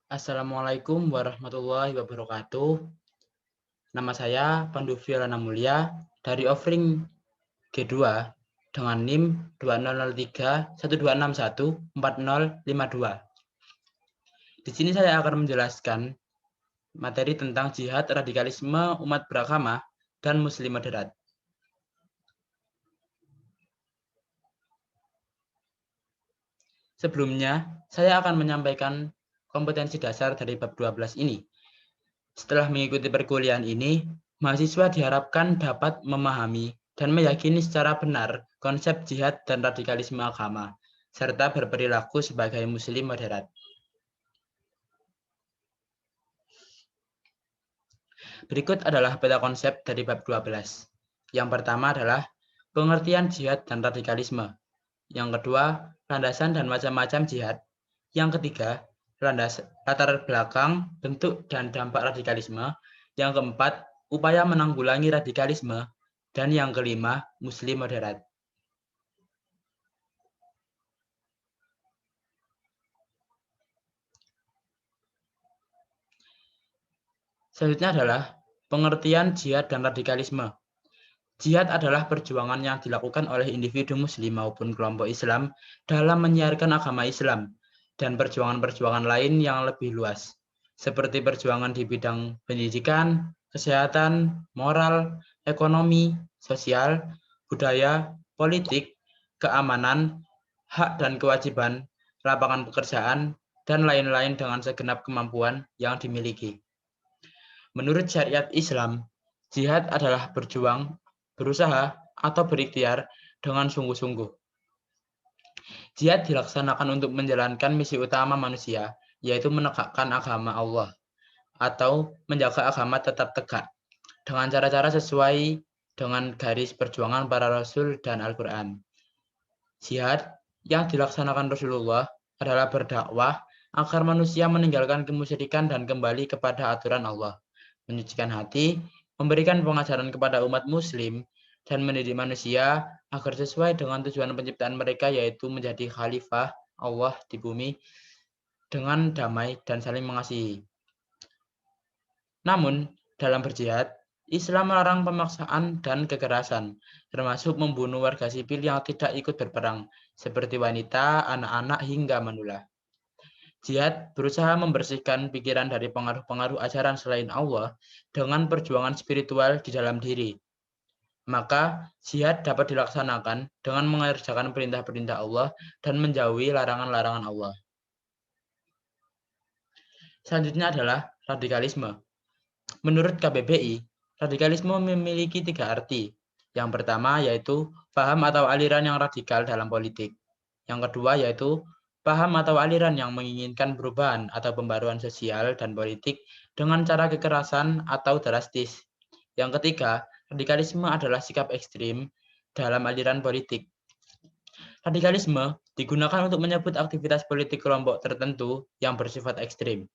Assalamualaikum warahmatullahi wabarakatuh. Nama saya Pandu Violana Mulia dari Offering G2 dengan NIM 200312614052. Di sini saya akan menjelaskan materi tentang jihad radikalisme umat beragama dan muslim moderat. Sebelumnya, saya akan menyampaikan kompetensi dasar dari bab 12 ini. Setelah mengikuti perkuliahan ini, mahasiswa diharapkan dapat memahami dan meyakini secara benar konsep jihad dan radikalisme agama, serta berperilaku sebagai muslim moderat. Berikut adalah peta konsep dari bab 12. Yang pertama adalah pengertian jihad dan radikalisme. Yang kedua, landasan dan macam-macam jihad. Yang ketiga, latar belakang, bentuk, dan dampak radikalisme. Yang keempat, upaya menanggulangi radikalisme. Dan yang kelima, muslim moderat. Selanjutnya adalah pengertian jihad dan radikalisme. Jihad adalah perjuangan yang dilakukan oleh individu muslim maupun kelompok Islam dalam menyiarkan agama Islam dan perjuangan-perjuangan lain yang lebih luas, seperti perjuangan di bidang pendidikan, kesehatan, moral, ekonomi, sosial, budaya, politik, keamanan, hak dan kewajiban, lapangan pekerjaan, dan lain-lain dengan segenap kemampuan yang dimiliki. Menurut syariat Islam, jihad adalah berjuang, berusaha, atau berikhtiar dengan sungguh-sungguh. Jihad dilaksanakan untuk menjalankan misi utama manusia, yaitu menegakkan agama Allah, atau menjaga agama tetap tegak, dengan cara-cara sesuai dengan garis perjuangan para Rasul dan Al-Quran. Jihad yang dilaksanakan Rasulullah adalah berdakwah agar manusia meninggalkan kemusyrikan dan kembali kepada aturan Allah, menyucikan hati, memberikan pengajaran kepada umat muslim, dan mendidik manusia agar sesuai dengan tujuan penciptaan mereka, yaitu menjadi khalifah Allah di bumi dengan damai dan saling mengasihi. Namun, dalam berjihad, Islam melarang pemaksaan dan kekerasan, termasuk membunuh warga sipil yang tidak ikut berperang, seperti wanita, anak-anak, hingga manula. Jihad berusaha membersihkan pikiran dari pengaruh-pengaruh ajaran selain Allah dengan perjuangan spiritual di dalam diri. Maka, jihad dapat dilaksanakan dengan mengerjakan perintah-perintah Allah dan menjauhi larangan-larangan Allah. Selanjutnya adalah radikalisme. Menurut KBBI, radikalisme memiliki 3 arti. Yang pertama yaitu paham atau aliran yang radikal dalam politik. Yang kedua yaitu paham atau aliran yang menginginkan perubahan atau pembaruan sosial dan politik dengan cara kekerasan atau drastis. Yang ketiga, radikalisme adalah sikap ekstrim dalam aliran politik. Radikalisme digunakan untuk menyebut aktivitas politik kelompok tertentu yang bersifat ekstrim,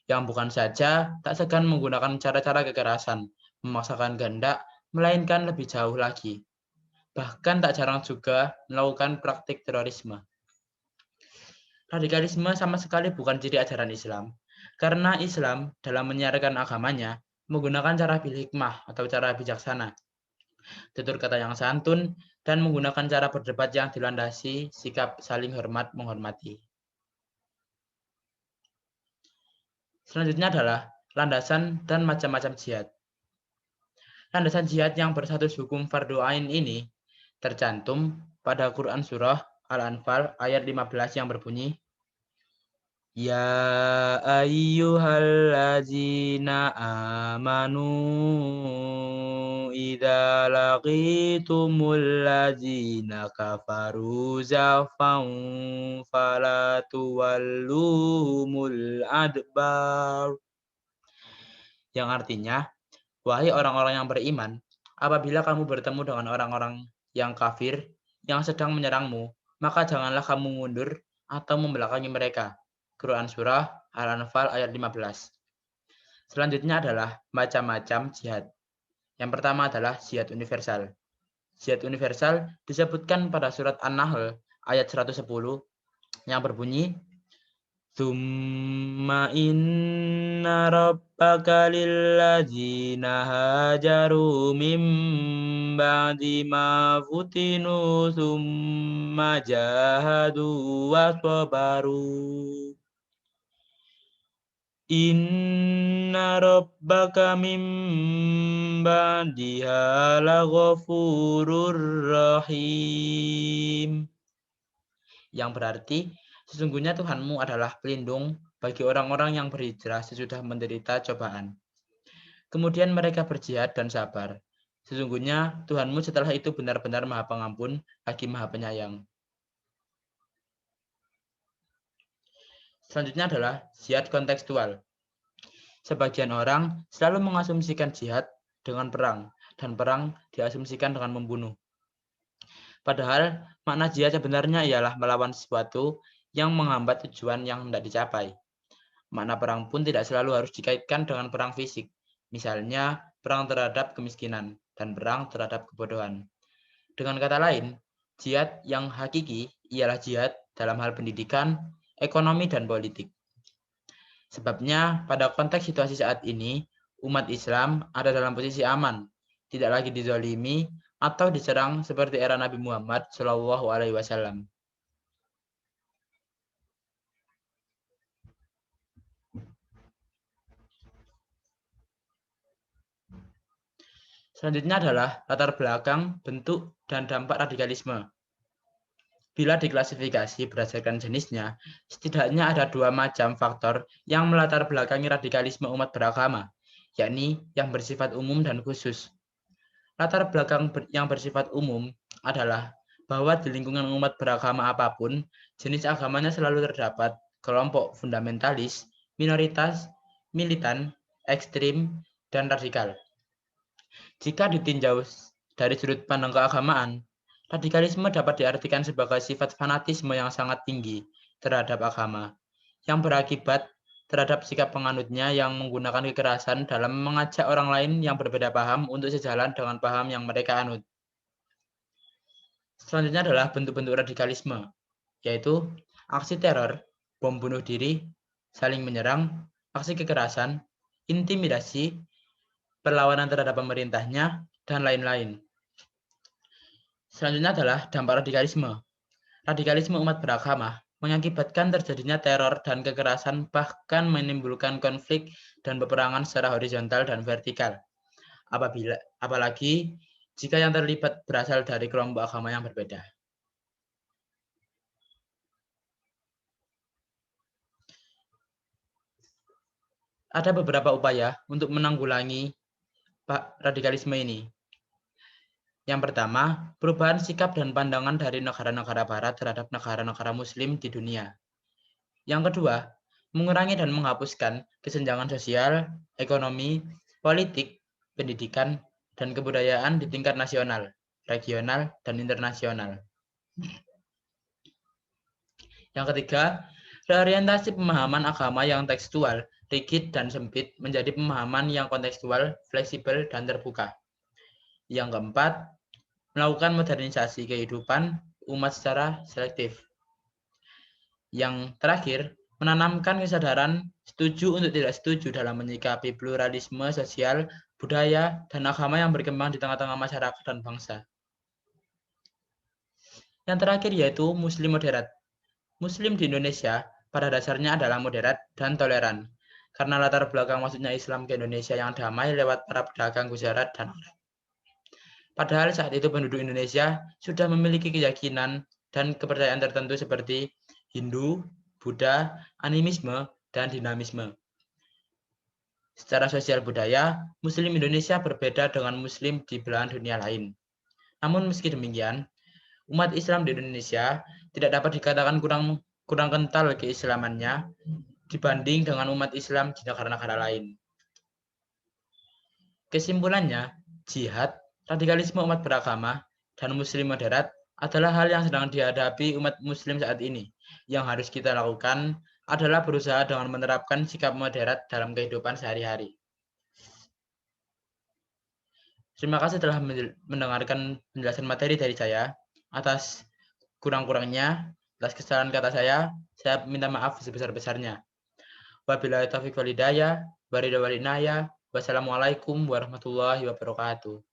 yang bukan saja tak segan menggunakan cara-cara kekerasan, memaksakan kehendak, melainkan lebih jauh lagi. Bahkan tak jarang juga melakukan praktik terorisme. Radikalisme sama sekali bukan ciri ajaran Islam, karena Islam dalam menyiarkan agamanya menggunakan cara bil hikmah atau cara bijaksana, tutur kata yang santun, dan menggunakan cara berdebat yang dilandasi sikap saling hormat menghormati. Selanjutnya adalah landasan dan macam-macam jihad. Landasan jihad yang berstatus hukum fardu ain ini tercantum pada Quran Surah Al-Anfal ayat 15 yang berbunyi, Ya ayyuhallazina amanu idza laqitumul ladzina kafaru zafan fala tuwalluhumul adbar. Yang artinya, wahai orang-orang yang beriman, apabila kamu bertemu dengan orang-orang yang kafir yang sedang menyerangmu, maka janganlah kamu mundur atau membelakangi mereka. Quran Surah Al-Anfal ayat 15. Selanjutnya adalah macam-macam jihad. Yang pertama adalah jihad universal. Jihad universal disebutkan pada surat An-Nahl ayat 110 yang berbunyi, Tsumma inna rabbaka lilladzina hajaru min ba'di ma futinu tsumma jahadu wa sabaru. Inna rabbaka min ba'diha laghafurur rahim. Yang berarti sesungguhnya Tuhanmu adalah pelindung bagi orang-orang yang berhijrah sesudah menderita cobaan. Kemudian mereka berjihad dan sabar. Sesungguhnya Tuhanmu setelah itu benar-benar Maha Pengampun lagi Maha Penyayang. Selanjutnya adalah jihad kontekstual. Sebagian orang selalu mengasumsikan jihad dengan perang, dan perang diasumsikan dengan membunuh. Padahal makna jihad sebenarnya ialah melawan sesuatu yang menghambat tujuan yang hendak dicapai. Makna perang pun tidak selalu harus dikaitkan dengan perang fisik. Misalnya, perang terhadap kemiskinan dan perang terhadap kebodohan. Dengan kata lain, jihad yang hakiki ialah jihad dalam hal pendidikan, ekonomi, dan politik. Sebabnya, pada konteks situasi saat ini, umat Islam ada dalam posisi aman, tidak lagi dizalimi atau diserang seperti era Nabi Muhammad SAW. Selanjutnya adalah latar belakang, bentuk, dan dampak radikalisme. Bila diklasifikasi berdasarkan jenisnya, setidaknya ada dua macam faktor yang melatar belakangi radikalisme umat beragama, yakni yang bersifat umum dan khusus. Latar belakang yang bersifat umum adalah bahwa di lingkungan umat beragama apapun, jenis agamanya selalu terdapat kelompok fundamentalis, minoritas, militan, ekstrim, dan radikal. Jika ditinjau dari sudut pandang keagamaan, radikalisme dapat diartikan sebagai sifat fanatisme yang sangat tinggi terhadap agama, yang berakibat terhadap sikap penganutnya yang menggunakan kekerasan dalam mengajak orang lain yang berbeda paham untuk sejalan dengan paham yang mereka anut. Selanjutnya adalah bentuk-bentuk radikalisme, yaitu aksi teror, bom bunuh diri, saling menyerang, aksi kekerasan, intimidasi, perlawanan terhadap pemerintahnya, dan lain-lain. Selanjutnya adalah dampak radikalisme. Radikalisme umat beragama mengakibatkan terjadinya teror dan kekerasan, bahkan menimbulkan konflik dan peperangan secara horizontal dan vertikal. Apalagi jika yang terlibat berasal dari kelompok agama yang berbeda. Ada beberapa upaya untuk menanggulangi radikalisme ini. Yang pertama, perubahan sikap dan pandangan dari negara-negara barat terhadap negara-negara muslim di dunia. Yang kedua, mengurangi dan menghapuskan kesenjangan sosial, ekonomi, politik, pendidikan, dan kebudayaan di tingkat nasional, regional, dan internasional. Yang ketiga, reorientasi pemahaman agama yang tekstual, rigid, dan sempit menjadi pemahaman yang kontekstual, fleksibel, dan terbuka. Yang keempat, melakukan modernisasi kehidupan umat secara selektif. Yang terakhir, menanamkan kesadaran setuju untuk tidak setuju dalam menyikapi pluralisme sosial, budaya, dan agama yang berkembang di tengah-tengah masyarakat dan bangsa. Yang terakhir yaitu Muslim moderat. Muslim di Indonesia pada dasarnya adalah moderat dan toleran, karena latar belakang masuknya Islam ke Indonesia yang damai lewat para pedagang Gujarat dan Arab. Padahal saat itu penduduk Indonesia sudah memiliki keyakinan dan kepercayaan tertentu seperti Hindu, Buddha, animisme, dan dinamisme. Secara sosial budaya, Muslim Indonesia berbeda dengan Muslim di belahan dunia lain. Namun meski demikian, umat Islam di Indonesia tidak dapat dikatakan kurang kental keislamannya dibanding dengan umat Islam di negara-negara lain. Kesimpulannya, jihad, radikalisme umat beragama, dan muslim moderat adalah hal yang sedang dihadapi umat muslim saat ini. Yang harus kita lakukan adalah berusaha dengan menerapkan sikap moderat dalam kehidupan sehari-hari. Terima kasih telah mendengarkan penjelasan materi dari saya. Atas kurang-kurangnya, atas kesalahan kata saya Saya minta maaf sebesar-besarnya. Wabillahi taufiq wal hidayah, wassalamualaikum warahmatullahi wabarakatuh.